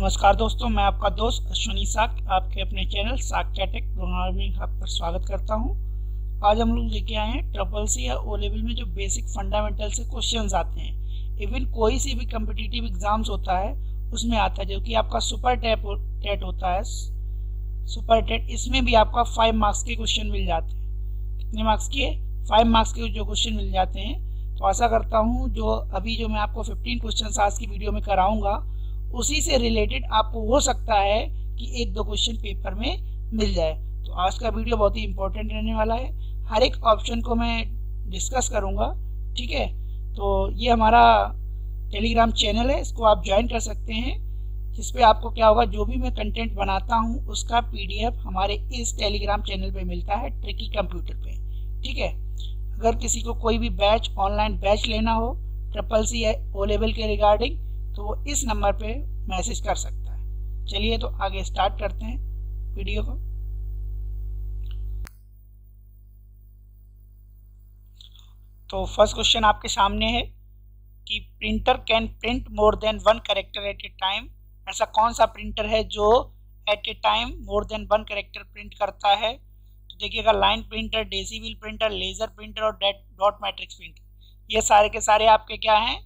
नमस्कार दोस्तों, मैं आपका दोस्त अश्विनी साक आपके अपने चैनल साक टेक प्रोग्रामिंग हब पर स्वागत करता हूं। आज हम लोग लेके आए हैं ट्रिपल सी या ओ लेवल में जो बेसिक फंडामेंटल से क्वेश्चंस आते हैं। इवन कोई सी भी कम्पिटिटिव एग्जाम्स होता है उसमें आता है, जो कि आपका सुपर टेट होता है। सुपर टेट इसमें भी आपका 5 मार्क्स के क्वेश्चन मिल जाते हैं। कितने मार्क्स के? 5 मार्क्स के जो क्वेश्चन मिल जाते हैं। तो आशा करता हूँ जो मैं आपको 15 क्वेश्चन आज की वीडियो में कराऊंगा उसी से रिलेटेड आपको हो सकता है कि एक दो क्वेश्चन पेपर में मिल जाए। तो आज का वीडियो बहुत ही इंपॉर्टेंट रहने वाला है। हर एक ऑप्शन को मैं डिस्कस करूंगा, ठीक है। तो ये हमारा टेलीग्राम चैनल है, इसको आप ज्वाइन कर सकते हैं, जिसपे आपको क्या होगा, जो भी मैं कंटेंट बनाता हूँ उसका PDF हमारे इस टेलीग्राम चैनल पे मिलता है, ट्रिकी कंप्यूटर पे, ठीक है। अगर किसी को कोई भी बैच ऑनलाइन बैच लेना हो ट्रिपल सी या ओ लेवल के रिगार्डिंग, तो वो इस नंबर पे मैसेज कर सकता है। चलिए तो आगे स्टार्ट करते हैं वीडियो को। तो फर्स्ट क्वेश्चन आपके सामने है कि printer can print more than 1 character at a time. ऐसा कौन सा प्रिंटर है जो at a time more than 1 character print करता है? तो देखिएगा, line printer, daisy wheel printer, laser printer और डॉट मैट्रिक्स प्रिंटर, ये सारे के सारे आपके क्या हैं,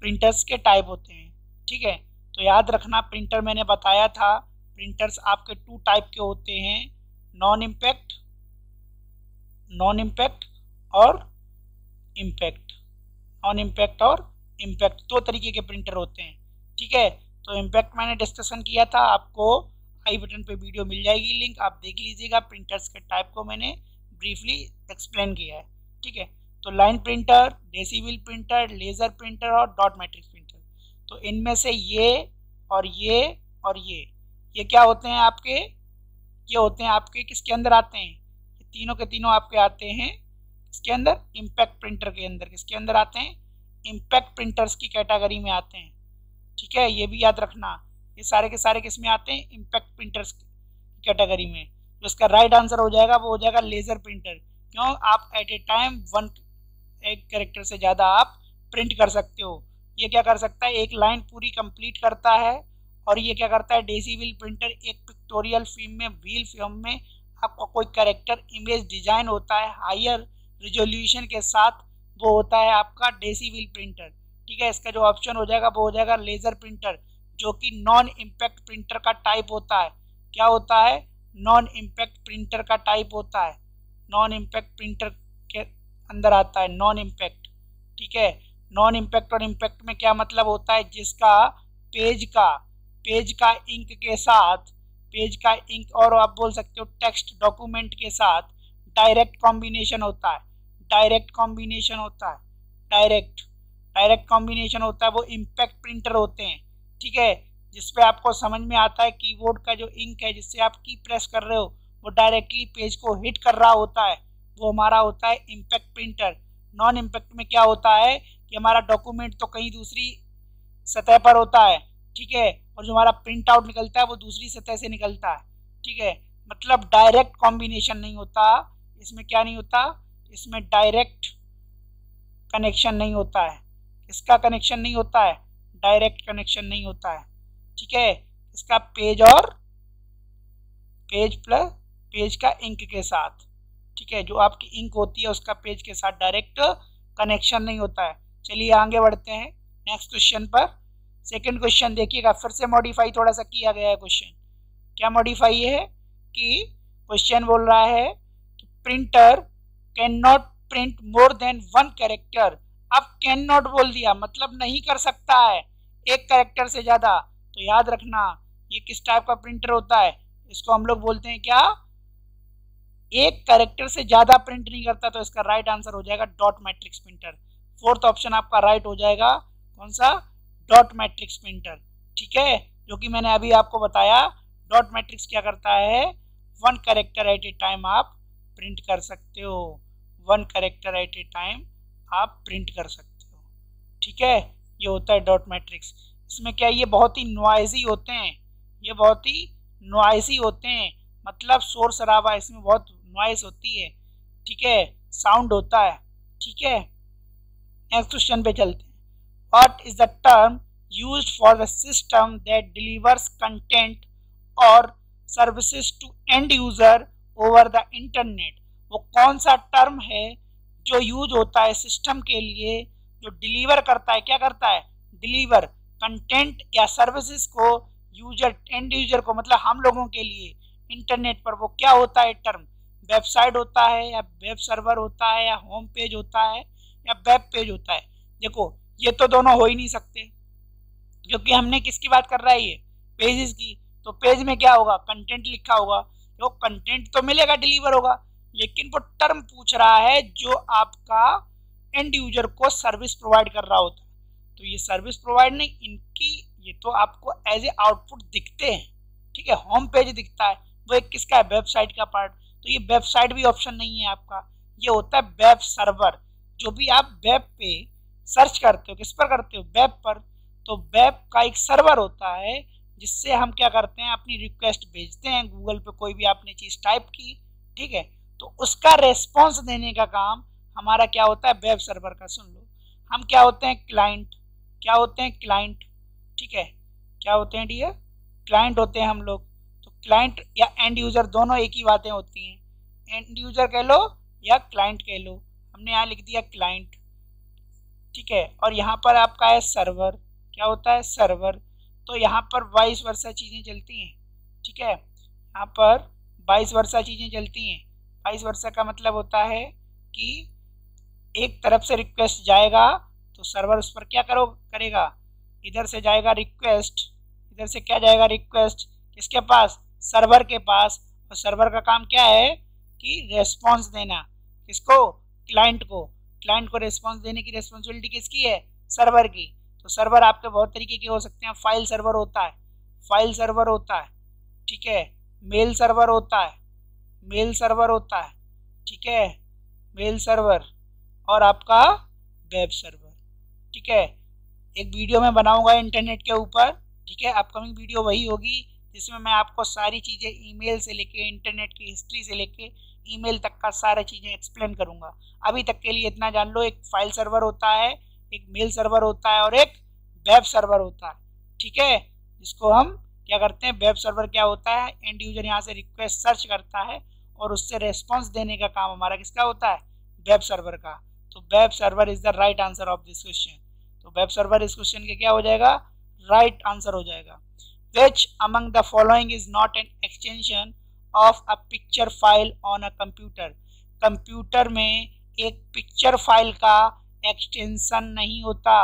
प्रिंटर्स के टाइप होते हैं, ठीक है। तो याद रखना, प्रिंटर मैंने बताया था, प्रिंटर्स आपके 2 टाइप के होते हैं, नॉन इम्पैक्ट और इम्पैक्ट। नॉन इम्पैक्ट और इम्पैक्ट 2 तरीके के प्रिंटर होते हैं, ठीक है। तो इम्पैक्ट मैंने डिस्कशन किया था, आपको आई बटन पे वीडियो मिल जाएगी, लिंक आप देख लीजिएगा। प्रिंटर्स के टाइप को मैंने ब्रीफली एक्सप्लेन किया है, ठीक है। तो line printer, daisy wheel printer, laser printer और डॉट मैट्रिक्स प्रिंटर, तो इनमें से ये और ये और ये क्या होते हैं आपके? ये होते हैं आपके किसके अंदर आते हैं? ये तीनों के तीनों आपके आते हैं इसके अंदर, इम्पैक्ट प्रिंटर के अंदर। किसके अंदर आते हैं? इम्पैक्ट प्रिंटर्स की कैटेगरी में आते हैं, ठीक है। ये भी याद रखना, ये सारे के सारे किस में आते हैं? इम्पैक्ट प्रिंटर्स की कैटेगरी में। तो इसका राइट आंसर हो जाएगा, वो हो जाएगा लेजर प्रिंटर। क्यों? आप एट ए टाइम 1 एक कैरेक्टर से ज़्यादा आप प्रिंट कर सकते हो। ये क्या कर सकता है? एक लाइन पूरी कंप्लीट करता है। और ये क्या करता है? डेसीविल प्रिंटर एक पिक्टोरियल फिल्म में, व्हील फिल्म में आपका कोई कैरेक्टर इमेज डिजाइन होता है हायर रिजोल्यूशन के साथ, वो होता है आपका डेसीविल प्रिंटर, ठीक है। इसका जो ऑप्शन हो जाएगा वो हो जाएगा लेजर प्रिंटर, जो कि नॉन इम्पैक्ट प्रिंटर का टाइप होता है। क्या होता है? नॉन इम्पैक्ट प्रिंटर का टाइप होता है, नॉन इम्पैक्ट प्रिंटर के अंदर आता है नॉन इम्पैक्ट, ठीक है। नॉन इम्पैक्ट और इम्पैक्ट में क्या मतलब होता है? जिसका पेज का इंक के साथ, पेज का इंक और आप बोल सकते हो टेक्स्ट डॉक्यूमेंट के साथ डायरेक्ट कॉम्बिनेशन होता है, डायरेक्ट कॉम्बिनेशन होता है, वो इम्पैक्ट प्रिंटर होते हैं, ठीक है। जिसपे आपको समझ में आता है कीबोर्ड का जो इंक है जिससे आप की प्रेस कर रहे हो वो डायरेक्टली पेज को हिट कर रहा होता है, वो हमारा होता है इम्पैक्ट प्रिंटर। नॉन इम्पैक्ट में क्या होता है कि हमारा डॉक्यूमेंट तो कहीं दूसरी सतह पर होता है, ठीक है, और जो हमारा प्रिंट आउट निकलता है वो दूसरी सतह से निकलता है, ठीक है। मतलब डायरेक्ट कॉम्बिनेशन नहीं होता इसमें। क्या नहीं होता इसमें? डायरेक्ट कनेक्शन नहीं होता है। इसका कनेक्शन नहीं होता है, डायरेक्ट कनेक्शन नहीं होता है, ठीक है। इसका पेज और पेज प्लस पेज का इंक के साथ, ठीक है, जो आपकी इंक होती है उसका पेज के साथ डायरेक्ट कनेक्शन नहीं होता है। चलिए आगे बढ़ते हैं नेक्स्ट क्वेश्चन पर। सेकंड क्वेश्चन देखिएगा, फिर से मॉडिफाई थोड़ा सा किया गया है क्वेश्चन। क्या मॉडिफाई है कि क्वेश्चन बोल रहा है कि printer can not print more than 1 character. अब कैन नॉट बोल दिया, मतलब नहीं कर सकता है एक कैरेक्टर से ज्यादा। तो याद रखना, ये किस टाइप का प्रिंटर होता है? इसको हम लोग बोलते हैं क्या? एक कैरेक्टर से ज्यादा प्रिंट नहीं करता। तो इसका राइट आंसर हो जाएगा dot matrix printer. Fourth option आपका राइट हो जाएगा, कौन सा? डॉट मैट्रिक्स प्रिंटर, ठीक है। जो कि मैंने अभी आपको बताया, डॉट मैट्रिक्स क्या करता है? 1 कैरेक्टर एट ए टाइम आप प्रिंट कर सकते हो, 1 कैरेक्टर एट ए टाइम आप प्रिंट कर सकते हो, ठीक है। ये होता है डॉट मैट्रिक्स। इसमें क्या, ये बहुत ही नॉइजी होते हैं, ये बहुत ही नॉइजी होते हैं, मतलब शोर शराबा इसमें बहुत नॉइस होती है, ठीक है, साउंड होता है, ठीक है। नेक्स्ट क्वेश्चन पे चलते हैं। What is the term used for the system that delivers content or services to end user over the internet। वो कौन सा टर्म है जो यूज होता है सिस्टम के लिए जो डिलीवर करता है, क्या करता है, डिलीवर कंटेंट या सर्विसेज को यूजर, एंड यूजर को, मतलब हम लोगों के लिए इंटरनेट पर। वो क्या होता है टर्म, वेबसाइट होता है या वेब सर्वर होता है या होम पेज होता है या वेब पेज होता है। देखो ये तो दोनों हो ही नहीं सकते, क्योंकि हमने किसकी बात कर रहा है, ये पेजेस की। तो पेज में क्या होगा, कंटेंट लिखा होगा, तो कंटेंट तो मिलेगा, डिलीवर होगा, लेकिन वो टर्म पूछ रहा है जो आपका एंड यूजर को सर्विस प्रोवाइड कर रहा होता है। तो ये सर्विस प्रोवाइड नहीं, इनकी ये तो आपको एज ए आउटपुट दिखते हैं, ठीक है। होम पेज दिखता है, वो एक किसका है, वेबसाइट का पार्ट। तो ये वेबसाइट भी ऑप्शन नहीं है आपका, ये होता है वेब सर्वर। जो भी आप वेब पे सर्च करते हो, किस पर करते हो, वेब पर, तो वेब का एक सर्वर होता है जिससे हम क्या करते हैं, अपनी रिक्वेस्ट भेजते हैं। गूगल पे कोई भी आपने चीज टाइप की, ठीक है, तो उसका रेस्पॉन्स देने का काम हमारा क्या होता है, वेब सर्वर का। सुन लो, हम क्या होते हैं, क्लाइंट। क्या होते हैं, क्लाइंट, ठीक है। क्या होते हैं डियर, क्लाइंट होते हैं हम लोग। तो क्लाइंट या एंड यूजर दोनों एक ही बातें होती हैं, एंड यूजर कह लो या क्लाइंट कह लो। हमने यहाँ लिख दिया क्लाइंट, ठीक है। और यहाँ पर आपका है सर्वर, क्या होता है, सर्वर। तो यहाँ पर वाइस वर्सा चीजें चलती हैं, ठीक है। यहाँ पर वाइस वर्सा चीजें चलती हैं। वाइस वर्सा का मतलब होता है कि एक तरफ से रिक्वेस्ट जाएगा तो सर्वर उस पर क्या करेगा, इधर से जाएगा रिक्वेस्ट, इधर से क्या जाएगा, रिक्वेस्ट किसके पास, सर्वर के पास। और सर्वर का काम क्या है कि रेस्पॉन्स देना, किसको, क्लाइंट को। क्लाइंट को रेस्पॉन्स देने की रेस्पॉन्सिबिलिटी किसकी है, सर्वर की। तो सर्वर आपके बहुत तरीके के हो सकते हैं। फाइल सर्वर होता है, फाइल सर्वर होता है, ठीक है। मेल सर्वर होता है, मेल सर्वर होता है, ठीक है, मेल सर्वर। और आपका वेब सर्वर, ठीक है। एक वीडियो मैं बनाऊंगा इंटरनेट के ऊपर, ठीक है। अपकमिंग वीडियो वही होगी जिसमें मैं आपको सारी चीज़ें ईमेल से लेके, इंटरनेट की हिस्ट्री से लेके ईमेल तक का सारी चीज़ें एक्सप्लेन करूंगा। अभी तक के लिए इतना जान लो, एक फाइल सर्वर होता है, एक मेल सर्वर होता है और एक वेब सर्वर होता है, ठीक है। जिसको हम क्या करते हैं, वेब सर्वर क्या होता है, एंड यूजर यहाँ से रिक्वेस्ट सर्च करता है और उससे रेस्पॉन्स देने का काम हमारा किसका होता है, वेब सर्वर का। तो web server is the right answer of this question. तो वेब सर्वर इस क्वेश्चन के क्या हो जाएगा, राइट आंसर हो जाएगा। Which among the following is not an extension of a picture file on a computer? Computer में एक पिक्चर फाइल का एक्सटेंशन नहीं होता।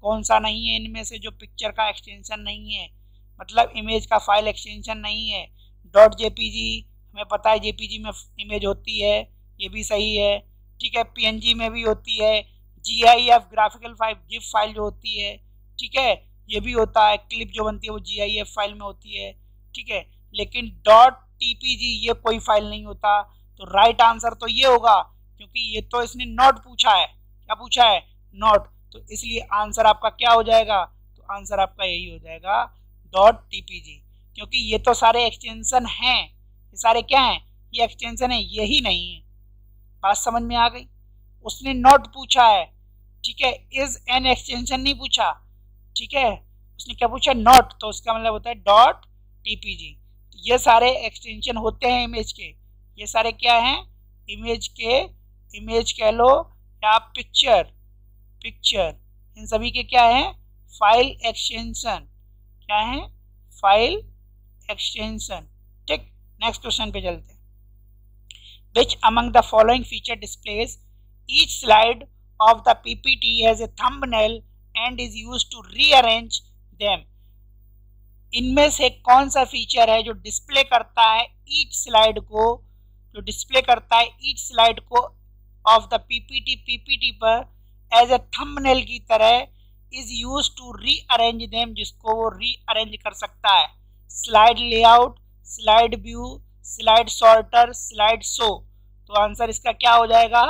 कौन सा नहीं है इनमें से जो पिक्चर का एक्सटेंशन नहीं है, मतलब इमेज का फाइल एक्सटेंशन नहीं है। .jpg हमें पता है, जेपीजी में इमेज होती है, ये भी सही है, ठीक है। पीएनजी में भी होती है, GIF graphical file, zip file जो होती है, ठीक है, ये भी होता है। क्लिप जो बनती है वो GIF फाइल में होती है, ठीक है। लेकिन .tpg ये कोई फाइल नहीं होता। तो राइट आंसर तो ये होगा, क्योंकि ये तो इसने नॉट पूछा है। क्या पूछा है, नॉट। तो इसलिए आंसर आपका क्या हो जाएगा, तो आंसर आपका यही हो जाएगा .tpg, क्योंकि ये तो सारे एक्सटेंशन हैं। ये सारे क्या हैं, ये एक्सटेंशन है, यही नहीं है। बात समझ में आ गई। उसने नॉट पूछा है, ठीक है, इज एन एक्सटेंशन नहीं पूछा, ठीक है। उसने क्या पूछा, नॉट, तो उसका मतलब होता है .tpg। तो ये सारे एक्सटेंशन होते हैं इमेज के। ये सारे क्या हैं, इमेज के, इमेज कह लो या पिक्चर, पिक्चर, इन सभी के क्या है, फाइल एक्सटेंशन। क्या है, फाइल एक्सटेंशन, ठीक। नेक्स्ट क्वेश्चन पे चलते हैं। Which among the following feature displays each slide of the PPT has a thumbnail and is used to rearrange them? इनमें से कौन सा फीचर है जो डिस्प्ले करता है ईच स्लाइड को, जो डिस्प्ले करता है ईच स्लाइड को ऑफ द पीपीटी पर एज ए थंबनेल की तरह, is use to rearrange them, जिसको वो रीअरेंज कर सकता है। Slide layout, slide view, slide sorter, slide show. तो आंसर इसका क्या हो जाएगा,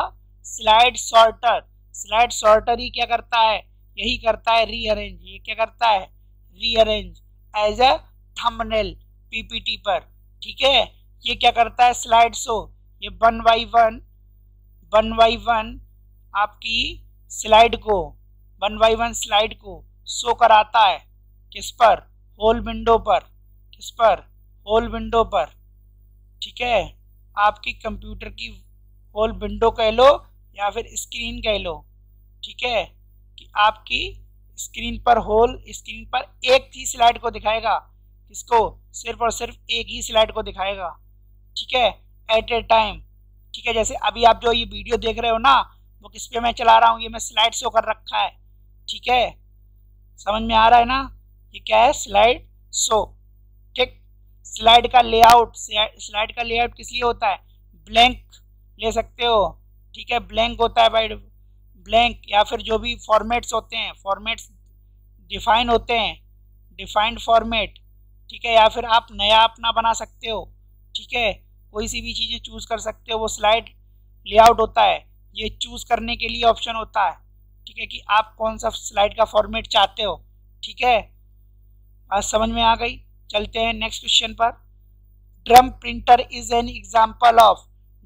स्लाइड सॉर्टर। स्लाइड सॉर्टर ही क्या करता है, यही करता है रीअरेंज। ये क्या करता है, rearrange as a thumbnail PPT पर, ठीक है। ये क्या करता है, स्लाइड शो, ये वन बाई वन आपकी स्लाइड को, वन बाई वन स्लाइड को शो कराता है, किस पर, होल विंडो पर, किस पर, होल विंडो पर, ठीक है, आपकी कंप्यूटर की होल विंडो कह लो या फिर स्क्रीन कह लो, ठीक है, कि आपकी स्क्रीन पर होल, स्क्रीन पर एक ही स्लाइड को दिखाएगा, किसको, सिर्फ और सिर्फ एक ही स्लाइड को दिखाएगा, ठीक है, एट ए टाइम, ठीक है। जैसे अभी आप जो ये वीडियो देख रहे हो ना, वो किस पे मैं चला रहा हूँ, ये मैं स्लाइड शो कर रखा है, ठीक है, समझ में आ रहा है ना, ये क्या है, स्लाइड शो, ठीक। स्लाइड का लेआउट, स्लाइड का लेआउट किस लिए होता है, ब्लैंक ले सकते हो, ठीक है, ब्लैंक होता है भाई, ब्लैंक, या फिर जो भी फॉर्मेट्स होते हैं, फॉर्मेट्स डिफाइन होते हैं, डिफाइंड फॉर्मेट, ठीक है, या फिर आप नया अपना बना सकते हो, ठीक है, कोई सी भी चीज़ें चूज कर सकते हो, वो स्लाइड लेआउट होता है, ये चूज करने के लिए ऑप्शन होता है, ठीक है, कि आप कौन सा स्लाइड का फॉर्मेट चाहते हो, ठीक है, बात समझ में आ गई। चलते हैं नेक्स्ट क्वेश्चन पर। Drum printer is an example of,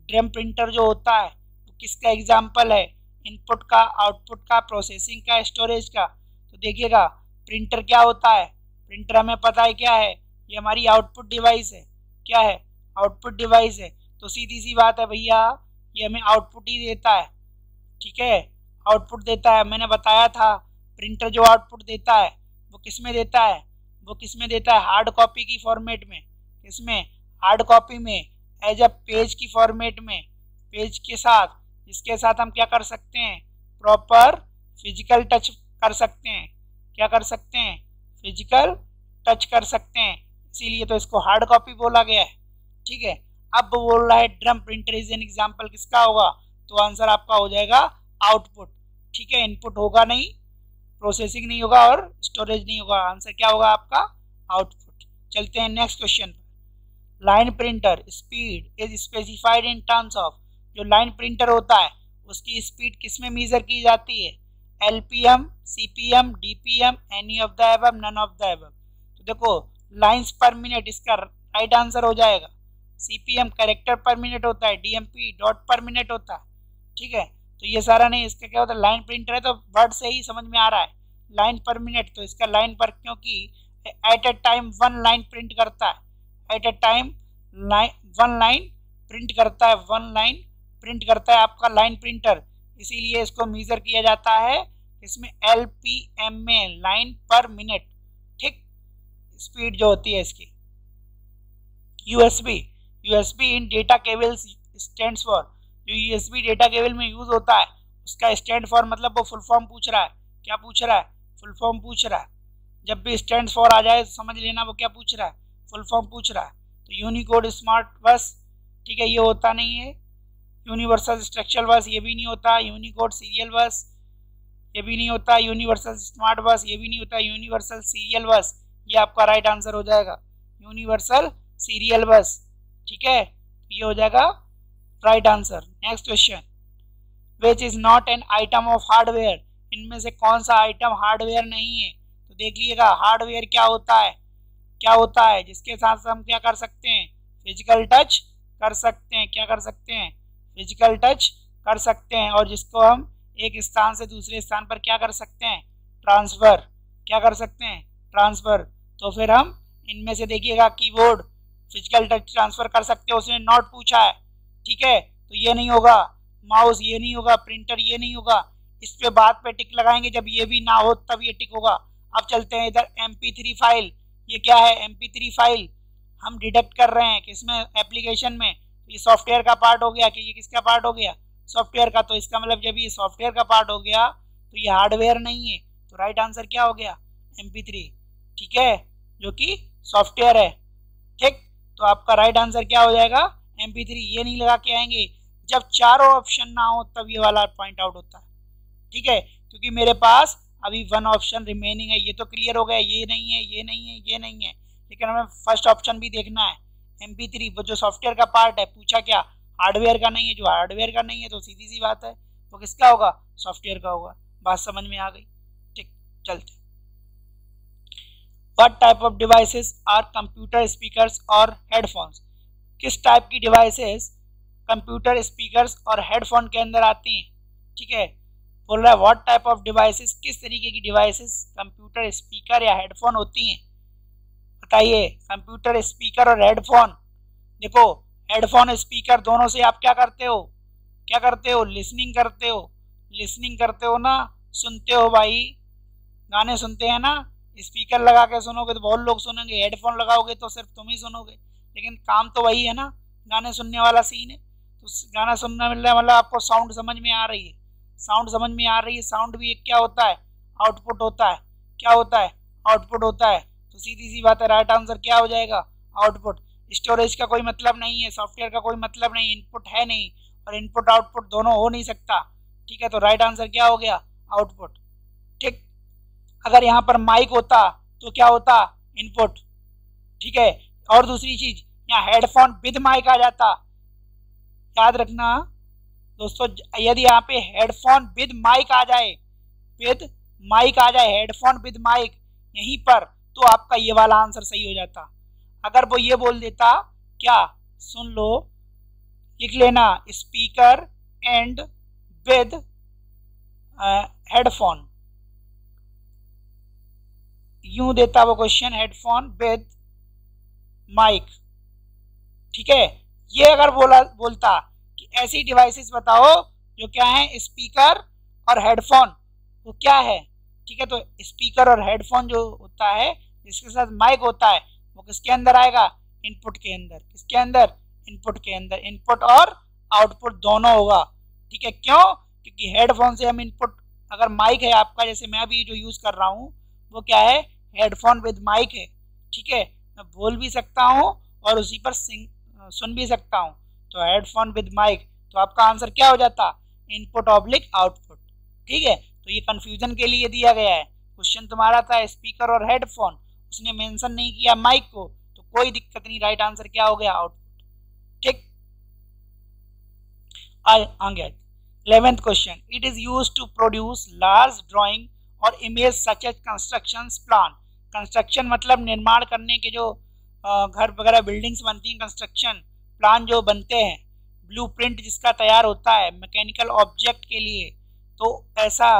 drum printer जो होता है वो किसका एग्जाम्पल है, इनपुट का, आउटपुट का, प्रोसेसिंग का, स्टोरेज का। तो देखिएगा प्रिंटर क्या होता है, प्रिंटर हमें पता है क्या है, ये हमारी आउटपुट डिवाइस है, क्या है, आउटपुट डिवाइस है, तो सीधी सी बात है भैया, ये हमें आउटपुट ही देता है, ठीक है, आउटपुट देता है। मैंने बताया था प्रिंटर जो आउटपुट देता है वो किस में देता है, वो किस में देता है, हार्ड कॉपी की फॉर्मेट में, किसमें, हार्ड कॉपी में, एज अ पेज की फॉर्मेट में, पेज के साथ, जिसके साथ हम क्या कर सकते हैं, प्रॉपर फिजिकल टच कर सकते हैं, क्या कर सकते हैं, फिजिकल टच कर सकते हैं, इसीलिए तो इसको हार्ड कॉपी बोला गया है, ठीक है। अब बोल रहा है drum printer is an example, किसका होगा, तो आंसर आपका हो जाएगा आउटपुट, ठीक है, इनपुट होगा नहीं, प्रोसेसिंग नहीं होगा और स्टोरेज नहीं होगा, आंसर क्या होगा आपका, आउटपुट। चलते हैं नेक्स्ट क्वेश्चन पर। Line printer speed is specified in terms of, जो लाइन प्रिंटर होता है उसकी स्पीड किस में मेजर की जाती है, LPM, CPM, DPM, any of the above, none of the above. तो देखो लाइंस पर मिनट, इसका राइट आंसर हो जाएगा। CPM कैरेक्टर पर मिनट होता है, DMP डॉट पर मिनट होता है, ठीक है, तो ये सारा नहीं, इसका क्या होता है, लाइन प्रिंटर है तो वर्ड से ही समझ में आ रहा है, लाइन पर मिनट, तो इसका लाइन पर, क्योंकि at a time one line print करता है, at a time one line print करता है, वन लाइन प्रिंट करता है आपका लाइन प्रिंटर, इसीलिए इसको मेजर किया जाता है इसमें LPM में, लाइन पर मिनट, ठीक, स्पीड जो होती है इसकी। USB in data cables stands for, जो USB डेटा केबल में यूज होता है उसका स्टैंड फॉर, मतलब वो फुल फॉर्म पूछ रहा है, क्या पूछ रहा है, फुल फॉर्म पूछ रहा है। जब भी स्टैंड फॉर आ जाए समझ लेना वो क्या पूछ रहा है, फुल फॉर्म पूछ रहा है। तो यूनिकोड स्मार्ट बस, ठीक है, ये होता नहीं है। यूनिवर्सल स्ट्रक्चरल बस, ये भी नहीं होता। यूनिकोड सीरियल बस, ये भी नहीं होता। यूनिवर्सल स्मार्ट बस, ये भी नहीं होता। यूनिवर्सल सीरियल बस, ये आपका राइट आंसर हो जाएगा, यूनिवर्सल सीरियल बस, ठीक है, ये हो जाएगा right answer. Next question, which is not an item of hardware, इनमें से कौन सा आइटम हार्डवेयर नहीं है। तो देख लीजिएगा हार्डवेयर क्या होता है, क्या होता है जिसके साथ हम क्या कर सकते हैं, फिजिकल टच कर सकते हैं, क्या कर सकते हैं, फिजिकल टच कर सकते हैं, और जिसको हम एक स्थान से दूसरे स्थान पर क्या कर सकते हैं, ट्रांसफर, क्या कर सकते हैं, ट्रांसफर। तो फिर हम इनमें से देखिएगा कीबोर्ड फिजिकल टच ट्रांसफर कर सकते हो, उसने नॉट पूछा है, ठीक है, तो ये नहीं होगा। माउस ये नहीं होगा, प्रिंटर ये नहीं होगा, इस पे बाद पे टिक लगाएंगे, जब ये भी ना हो तब ये टिक होगा। अब चलते हैं इधर MP3 फाइल, ये क्या है, MP3 फाइल हम डिडक्ट कर रहे हैं किसमें, एप्लीकेशन में, ये सॉफ्टवेयर का पार्ट हो गया कि ये किसका पार्ट हो गया, सॉफ्टवेयर का। तो इसका मतलब जब ये सॉफ्टवेयर का पार्ट हो गया तो ये हार्डवेयर नहीं है, तो राइट आंसर क्या हो गया, MP3, ठीक है, जो कि सॉफ्टवेयर है, ठीक। तो आपका राइट आंसर क्या हो जाएगा, MP3। ये नहीं लगा के आएंगे, जब चारों ऑप्शन ना हो तब ये वाला पॉइंट आउट होता है, ठीक है, क्योंकि मेरे पास अभी वन ऑप्शन रिमेनिंग है। ये तो क्लियर हो गया, ये नहीं है, ये नहीं है, ये नहीं है, लेकिन हमें फर्स्ट ऑप्शन भी देखना है, MP3, वो जो सॉफ्टवेयर का पार्ट है। पूछा क्या, हार्डवेयर का नहीं है, जो हार्डवेयर का नहीं है तो सीधी सी बात है वो किसका होगा, सॉफ्टवेयर का होगा। बात समझ में आ गई, ठीक। चलते, what type of devices are computer, speakers और हेडफोन्स, किस टाइप की डिवाइसेस कंप्यूटर, स्पीकर्स और हेडफोन के अंदर आती हैं, ठीक है। बोल रहा है व्हाट टाइप ऑफ डिवाइसेस, किस तरीके की डिवाइसेस कंप्यूटर, स्पीकर या हेडफोन होती हैं। बताइए, कंप्यूटर, स्पीकर और हेडफोन। देखो, हेडफोन स्पीकर दोनों से आप क्या करते हो, क्या करते हो, लिसनिंग करते हो, लिसनिंग करते हो ना, सुनते हो भाई, गाने सुनते हैं ना। स्पीकर लगा के सुनोगे तो बहुत लोग सुनेंगे, हेडफोन लगाओगे तो सिर्फ तुम ही सुनोगे, लेकिन काम तो वही है ना, गाने सुनने वाला सीन है। तो गाना सुनना मिल रहा है मतलब आपको साउंड समझ में आ रही है, साउंड समझ में आ रही है। साउंड भी एक क्या होता है, आउटपुट होता है। क्या होता है, आउटपुट होता है। तो सीधी सी बात है, राइट आंसर क्या हो जाएगा, आउटपुट। स्टोरेज का कोई मतलब नहीं है, सॉफ्टवेयर का कोई मतलब नहीं, इनपुट है नहीं, और इनपुट आउटपुट दोनों हो नहीं सकता। ठीक है, तो राइट आंसर क्या हो गया, आउटपुट। ठीक, अगर यहाँ पर माइक होता तो क्या होता, इनपुट। ठीक है, और दूसरी चीज, यहाँ हेडफोन विद माइक आ जाता। याद रखना दोस्तों, यदि यहाँ पे हेडफोन विद माइक आ जाए, विद माइक आ जाए, हेडफोन विद माइक यहीं पर, तो आपका ये वाला आंसर सही हो जाता। अगर वो ये बोल देता, क्या, सुन लो, लिख लेना, स्पीकर एंड विद हेडफोन, यूं देता वो क्वेश्चन, हेडफोन विद माइक। ठीक है, ये अगर बोलता कि ऐसी डिवाइसेस बताओ जो क्या है, स्पीकर और हेडफोन, वो क्या है। ठीक है, तो स्पीकर और हेडफोन जो होता है जिसके साथ माइक होता है, वो किसके अंदर आएगा, इनपुट के अंदर। किसके अंदर, इनपुट के अंदर। इनपुट और आउटपुट दोनों होगा। ठीक है, क्यों, क्योंकि हेडफोन से हम इनपुट, अगर माइक है आपका, जैसे मैं अभी जो यूज कर रहा हूँ वो क्या है, हेडफोन विद माइक है। ठीक है, मैं बोल भी सकता हूँ और उसी पर सुन भी सकता हूँ, तो हेडफोन विद माइक, तो आपका आंसर क्या हो जाता, इनपुट ऑब्लिक आउटपुट। ठीक है, तो ये कंफ्यूजन के लिए दिया गया है। क्वेश्चन तुम्हारा था स्पीकर और हेडफोन, उसने मेंशन नहीं किया माइक को, तो कोई दिक्कत नहीं, राइट आंसर क्या हो गया, आउटपुट। ठीक, आगे 11th question, it is used to produce large drawing और image such as construction plan. Construction मतलब निर्माण करने के, जो घर वगैरह बिल्डिंग्स बनती हैं, कंस्ट्रक्शन प्लान जो बनते हैं, ब्लूप्रिंट जिसका तैयार होता है मैकेनिकल ऑब्जेक्ट के लिए। तो ऐसा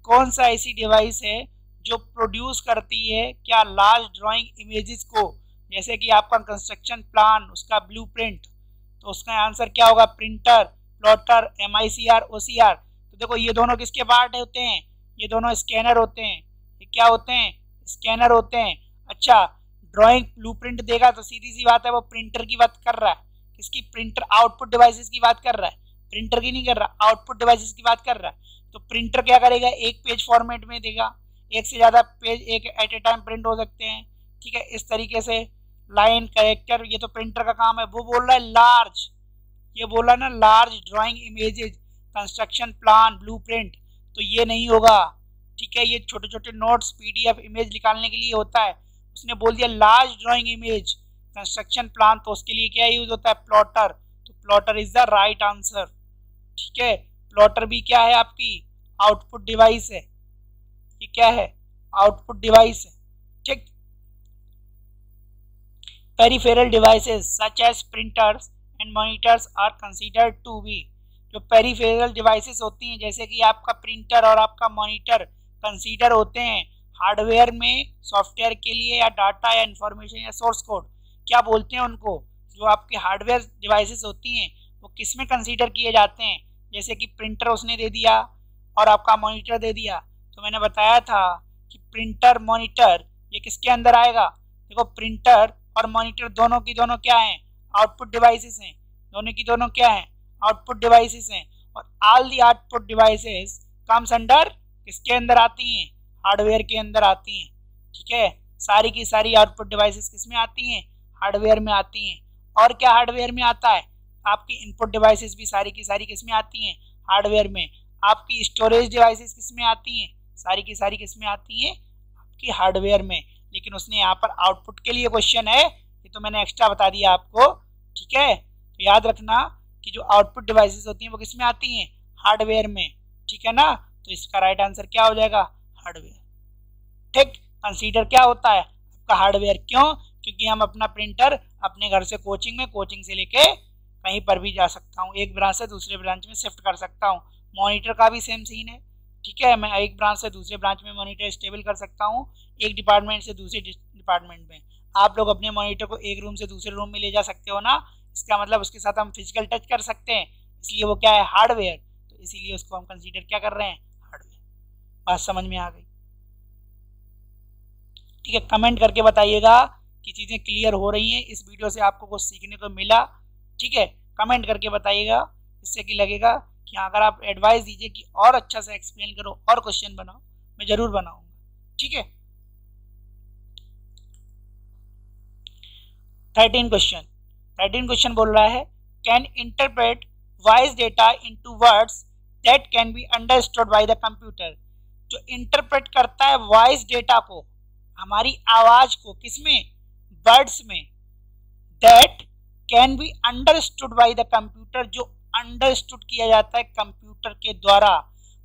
कौन सा ऐसी डिवाइस है जो प्रोड्यूस करती है क्या, लार्ज ड्राइंग इमेजेस को, जैसे कि आपका कंस्ट्रक्शन प्लान, उसका ब्लूप्रिंट। तो उसका आंसर क्या होगा, प्रिंटर, प्लॉटर, MICR, OCR। तो देखो, ये दोनों किसके पार्ट होते हैं, ये दोनों स्कैनर होते हैं। ये क्या होते हैं, स्कैनर होते हैं। अच्छा, ड्राइंग ब्लूप्रिंट देगा तो सीधी सी बात है वो प्रिंटर की बात कर रहा है। किसकी, प्रिंटर, आउटपुट डिवाइसेस की बात कर रहा है, प्रिंटर की नहीं कर रहा, आउटपुट डिवाइसेस की बात कर रहा है। तो प्रिंटर क्या करेगा, एक पेज फॉर्मेट में देगा, एक से ज्यादा पेज एक एट ए टाइम प्रिंट हो सकते हैं। ठीक है, इस तरीके से लाइन, कैरेक्टर, ये तो प्रिंटर का काम है। वो बोल रहा है लार्ज, ये बोला ना large drawing images, construction plan, blueprint, तो ये नहीं होगा। ठीक है, ये छोटे छोटे नोट्स, PDF इमेज निकालने के लिए होता है। उसने बोल दिया large drawing image, construction plan, तो उसके लिए क्या यूज होता है, प्लॉटर। तो plotter is the right answer. ठीक है, प्लॉटर भी क्या है, आपकी आउटपुट डिवाइस है। ये क्या है, आउटपुट डिवाइस है। ठीक, peripheral devices such as printers and monitors are considered to be. जो पेरिफेरल डिवाइसेस होती हैं, जैसे कि आपका प्रिंटर और आपका मॉनिटर, कंसीडर होते हैं हार्डवेयर में, सॉफ्टवेयर के लिए, या डाटा या इंफॉर्मेशन या सोर्स कोड, क्या बोलते हैं उनको, जो आपके हार्डवेयर डिवाइसेस होती हैं वो किस में कंसीडर किए जाते हैं। जैसे कि प्रिंटर उसने दे दिया और आपका मॉनिटर दे दिया, तो मैंने बताया था कि प्रिंटर, मॉनिटर, ये किसके अंदर आएगा। देखो, प्रिंटर और मॉनिटर दोनों की दोनों क्या हैं, आउटपुट डिवाइसेस हैं। दोनों की दोनों क्या हैं, आउटपुट डिवाइसेस हैं। और all the output devices comes under, किसके अंदर आती हैं, हार्डवेयर के अंदर आती हैं। ठीक है, सारी की सारी आउटपुट डिवाइसेस किस में आती हैं, हार्डवेयर में आती हैं। और क्या हार्डवेयर में आता है, आपकी इनपुट डिवाइसेस भी सारी की सारी किस में आती हैं, हार्डवेयर में। आपकी स्टोरेज डिवाइसेस किस में आती हैं, सारी की सारी किस में आती हैं, आपकी हार्डवेयर में। लेकिन उसने यहाँ पर आउटपुट के लिए क्वेश्चन है, ये तो मैंने एक्स्ट्रा बता दिया आपको। ठीक है, तो याद रखना कि जो आउटपुट डिवाइसेस होती हैं वो किस में आती हैं, हार्डवेयर में। ठीक है ना, तो इसका राइट आंसर क्या हो जाएगा, हार्डवेयर। ठीक, कंसीडर क्या होता है, आपका हार्डवेयर। क्यों, क्योंकि हम अपना प्रिंटर अपने घर से कोचिंग में, कोचिंग से लेके कहीं पर भी जा सकता हूँ, एक ब्रांच से दूसरे ब्रांच में शिफ्ट कर सकता हूँ। मॉनिटर का भी सेम सीन है। ठीक है, मैं एक ब्रांच से दूसरे ब्रांच में मॉनिटर स्टेबल कर सकता हूँ, एक डिपार्टमेंट से दूसरे डिपार्टमेंट में। आप लोग अपने मॉनिटर को एक रूम से दूसरे रूम में ले जा सकते हो ना, इसका मतलब उसके साथ हम फिजिकल टच कर सकते हैं, इसलिए वो क्या है, हार्डवेयर, तो इसीलिए उसको हम कंसीडर क्या कर रहे हैं, हार्डवेयर। बात समझ में आ गई? ठीक है, कमेंट करके बताइएगा कि चीज़ें क्लियर हो रही हैं, इस वीडियो से आपको कुछ सीखने को मिला। ठीक है, कमेंट करके बताइएगा, इससे कि लगेगा कि अगर आप एडवाइस दीजिए कि और अच्छा से एक्सप्लेन करो और क्वेश्चन बनाओ, मैं जरूर बनाऊंगा। ठीक है, 13 क्वेश्चन बोल रहा है, can interpret voice data into words that can be understood by the computer. जो इंटरप्रेट करता है वॉइस डेटा को, हमारी आवाज को, किसमें, वर्ड्स में, that can be understood by the computer, जो अंडरस्टूड किया जाता है कंप्यूटर के द्वारा,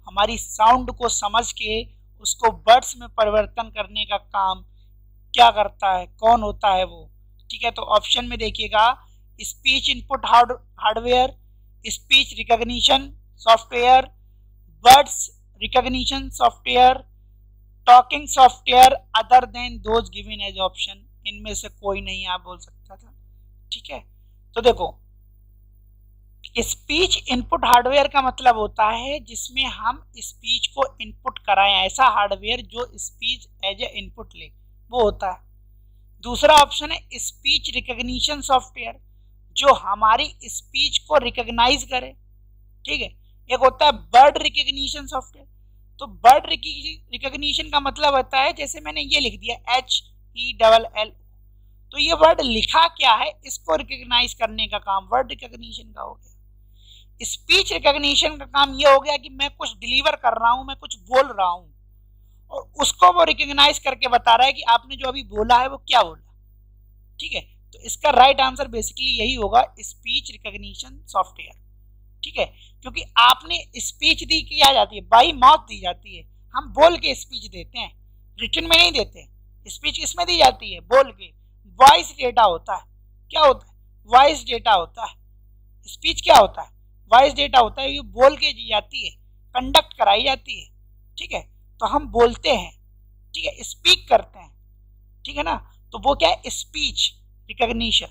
हमारी साउंड को समझ के उसको वर्ड्स में परिवर्तन करने का काम क्या करता है, कौन होता है वो। ठीक है, तो ऑप्शन में देखिएगा, speech input hardware, speech recognition software, words recognition software, talking software other than those given as option. इनमें से कोई नहीं आप बोल सकता था। ठीक है, तो देखो, स्पीच इनपुट हार्डवेयर का मतलब होता है जिसमें हम स्पीच को इनपुट कराएं, ऐसा हार्डवेयर जो स्पीच एज ए इनपुट ले, वो होता है। दूसरा ऑप्शन है स्पीच रिकॉग्निशन सॉफ्टवेयर, जो हमारी स्पीच को रिकॉग्नाइज करे। ठीक है, एक होता है वर्ड रिकॉग्निशन सॉफ्टवेयर। तो वर्ड रिकॉग्निशन का मतलब होता है, जैसे मैंने ये लिख दिया HELL, तो ये वर्ड लिखा क्या है, इसको रिकॉग्नाइज करने का काम वर्ड रिकॉग्निशन का हो गया। स्पीच रिकॉग्निशन का काम ये हो गया कि मैं कुछ डिलीवर कर रहा हूं, मैं कुछ बोल रहा हूं और उसको वो रिकॉग्नाइज करके बता रहा है कि आपने जो अभी बोला है वो क्या बोला। ठीक है, तो इसका राइट आंसर बेसिकली यही होगा, स्पीच रिकॉग्निशन सॉफ्टवेयर। ठीक है, क्योंकि आपने स्पीच दी किया जाती है, बाई माउथ दी जाती है, हम बोल के स्पीच देते हैं, रिटन में नहीं देते। स्पीच किसमें दी जाती है, बोल के। वॉइस डेटा होता है, क्या होता है, वॉइस डेटा होता है। स्पीच क्या होता है, वॉइस डेटा होता है, ये बोल के दी जाती है, कंडक्ट कराई जाती है। ठीक है, तो हम बोलते हैं, ठीक है, स्पीक करते हैं। ठीक है ना, तो वो क्या है, स्पीच रिकॉग्निशन।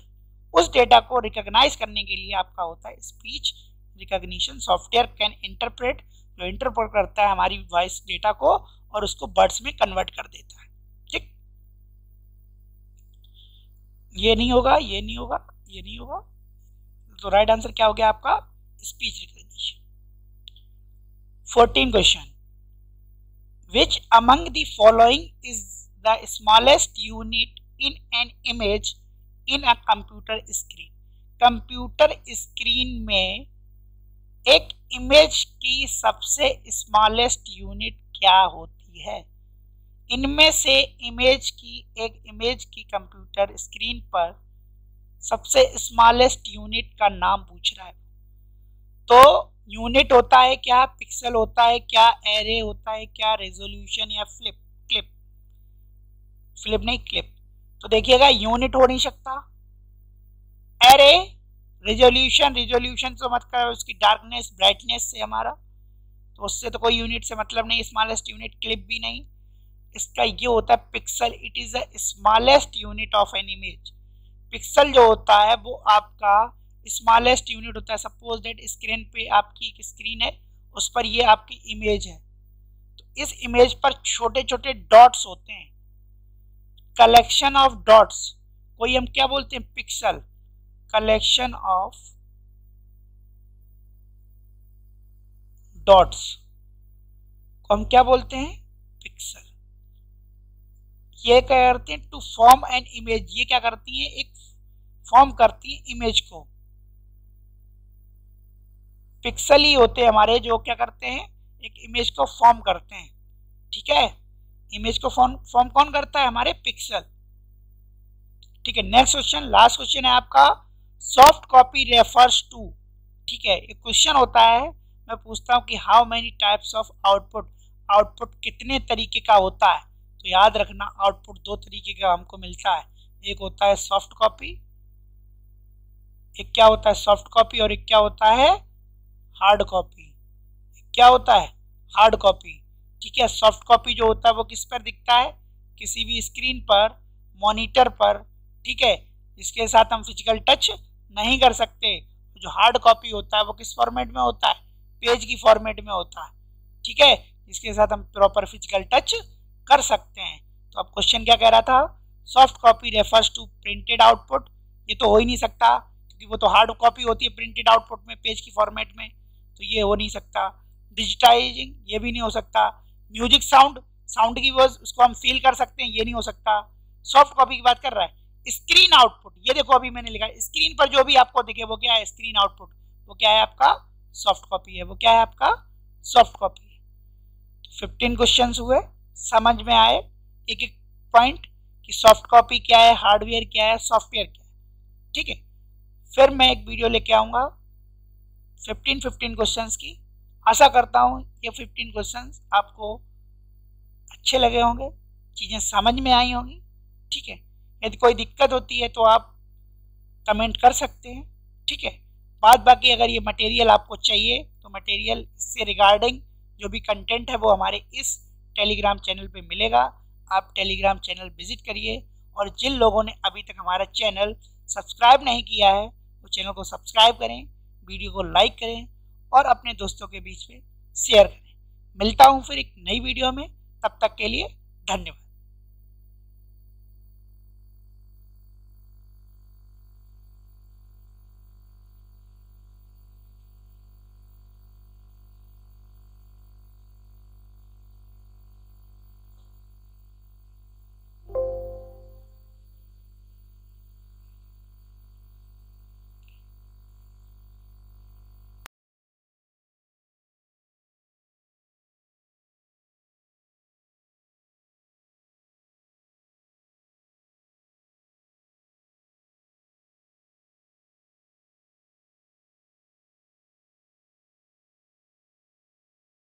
उस डेटा को रिकॉग्नाइज करने के लिए आपका होता है speech recognition software can interpret, जो इंटरप्रेट करता है हमारी वॉइस डेटा को और उसको वर्ड्स में कन्वर्ट कर देता है। ठीक, ये नहीं होगा, ये नहीं होगा, ये नहीं होगा, तो राइट आंसर क्या हो गया आपका, speech recognition. 14 question, which among the following is the smallest unit in an image in a computer screen। Computer screen में एक इमेज की सबसे स्मॉलेस्ट यूनिट क्या होती है। इनमें से इमेज की कंप्यूटर स्क्रीन पर सबसे स्मॉलेस्ट यूनिट का नाम पूछ रहा है। तो यूनिट होता है क्या, पिक्सल होता है क्या, एरे होता है क्या, रेजोल्यूशन या फ्लिप नहीं क्लिप। तो देखिएगा, यूनिट हो नहीं सकता, एरे, रिजोल्यूशन तो मतलब उसकी डार्कनेस ब्राइटनेस से हमारा, तो उससे तो कोई यूनिट से मतलब नहीं, स्मॉलेस्ट यूनिट क्लिप भी नहीं। इसका ये होता है pixel, it is the smallest unit of an image. Pixel जो होता है वो आपका स्मॉलेस्ट यूनिट होता है। सपोज दैट स्क्रीन पे आपकी एक स्क्रीन है, उस पर ये आपकी इमेज है, तो इस इमेज पर छोटे छोटे डॉट्स होते हैं, कलेक्शन ऑफ डॉट्स कोई हम क्या बोलते हैं, पिक्सल। कलेक्शन ऑफ डॉट्स को हम क्या बोलते हैं, पिक्सल। ये क्या करते हैं, टू फॉर्म एन इमेज, ये क्या करती है, एक फॉर्म करती है इमेज को। पिक्सल ही होते हैं हमारे जो क्या करते हैं, एक इमेज को फॉर्म करते हैं। ठीक है, इमेज को फॉर्म कौन करता है, हमारे पिक्सल। ठीक है, नेक्स्ट क्वेश्चन, लास्ट क्वेश्चन है आपका, सॉफ्ट कॉपी रेफर्स टू। ठीक है, एक क्वेश्चन होता है, मैं पूछता हूँ कि how many types of output, output कितने तरीके का होता है। तो याद रखना, आउटपुट दो तरीके का हमको मिलता है, एक होता है सॉफ्ट कॉपी, एक क्या होता है सॉफ्ट कॉपी, और एक क्या होता है हार्ड कॉपी। क्या होता है हार्ड कॉपी। ठीक है, सॉफ्ट कॉपी जो होता है वो किस पर दिखता है, किसी भी स्क्रीन पर, मॉनिटर पर। ठीक है, इसके साथ हम फिजिकल टच नहीं कर सकते। जो हार्ड कॉपी होता है वो किस फॉर्मेट में होता है, पेज की फॉर्मेट में होता है। ठीक है, इसके साथ हम प्रॉपर फिजिकल टच कर सकते हैं। तो अब क्वेश्चन क्या कह रहा था, soft copy refers to printed output. ये तो हो ही नहीं सकता क्योंकि वो तो हार्ड कॉपी होती है प्रिंटेड आउटपुट में, पेज की फॉर्मेट में, तो ये हो नहीं सकता। डिजिटाइजिंग, ये भी नहीं हो सकता। म्यूजिक साउंड, साउंड की वो उसको हम फील कर सकते हैं, ये नहीं हो सकता। सॉफ्ट कॉपी की बात कर रहा है। स्क्रीन आउटपुट, ये देखो अभी मैंने लिखा स्क्रीन पर जो भी आपको दिखे वो क्या है, स्क्रीन आउटपुट, वो क्या है आपका सॉफ्ट कॉपी है, वो क्या है आपका सॉफ्ट कॉपी है। 15 क्वेश्चंस हुए, समझ में आए एक एक पॉइंट कि सॉफ्ट कॉपी क्या है, हार्डवेयर क्या है, सॉफ्टवेयर क्या है। ठीक है, फिर मैं एक वीडियो लेके आऊंगा 15 क्वेश्चंस की। आशा करता हूं ये 15 क्वेश्चंस आपको अच्छे लगे होंगे, चीजें समझ में आई होंगी। ठीक है, यदि कोई दिक्कत होती है तो आप कमेंट कर सकते हैं। ठीक है, बाकी अगर ये मटेरियल आपको चाहिए तो मटेरियल से रिगार्डिंग जो भी कंटेंट है वो हमारे इस टेलीग्राम चैनल पे मिलेगा। आप टेलीग्राम चैनल विजिट करिए, और जिन लोगों ने अभी तक हमारा चैनल सब्सक्राइब नहीं किया है वो चैनल को सब्सक्राइब करें, वीडियो को लाइक करें और अपने दोस्तों के बीच में शेयर करें। मिलता हूँ फिर एक नई वीडियो में, तब तक के लिए धन्यवाद।